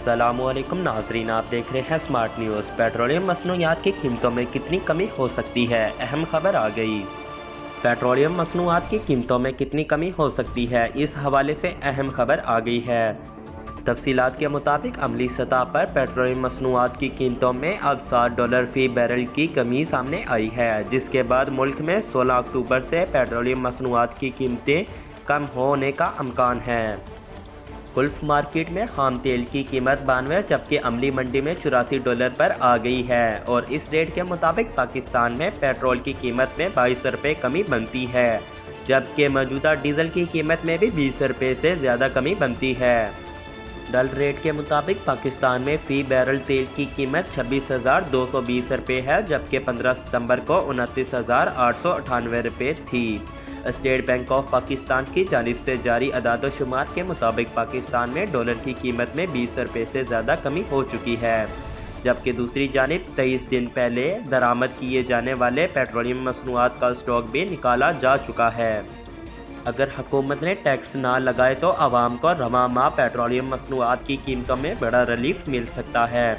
अस्सलामु अलैकुम नाज़रीन, आप देख रहे हैं स्मार्ट न्यूज़। पेट्रोलियम मसनूआत की कीमतों में कितनी कमी हो सकती है, अहम खबर आ गई। पेट्रोलियम मसनूआत की कीमतों में कितनी कमी हो सकती है, इस हवाले से अहम खबर आ गई है। तफसीलात के मुताबिक अमली सतह पर पेट्रोलियम मसनूआत की कीमतों में अब $7 फ़ी बैरल की कमी सामने आई है, जिसके बाद मुल्क में 16 अक्टूबर से पेट्रोलियम मसनूआत की कीमतें कम होने का इम्कान है। गल्फ मार्केट में खाम तेल की कीमत 92 जबकि अमली मंडी में $84 पर आ गई है और इस रेट के मुताबिक पाकिस्तान में पेट्रोल की कीमत में 22 रुपये कमी बनती है, जबकि मौजूदा डीजल की कीमत में भी 20 रुपये से ज़्यादा कमी बनती है। डल रेट के मुताबिक पाकिस्तान में फ़ी बैरल तेल की कीमत 26,220 रुपये है, जबकि 15 सितंबर को 29,898 रुपये थी। स्टेट बैंक ऑफ पाकिस्तान की जानिब से जारी अदाद-ओ-शुमार के मुताबिक पाकिस्तान में डॉलर की कीमत में 20 रुपये से ज़्यादा कमी हो चुकी है, जबकि दूसरी जानिब 23 दिन पहले दरामद किए जाने वाले पेट्रोलियम मसनूआत का स्टॉक भी निकाला जा चुका है। अगर हुकूमत ने टैक्स ना लगाए तो आवाम को रवां माह पेट्रोलियम मसनूआत की कीमतों में बड़ा रिलीफ मिल सकता है।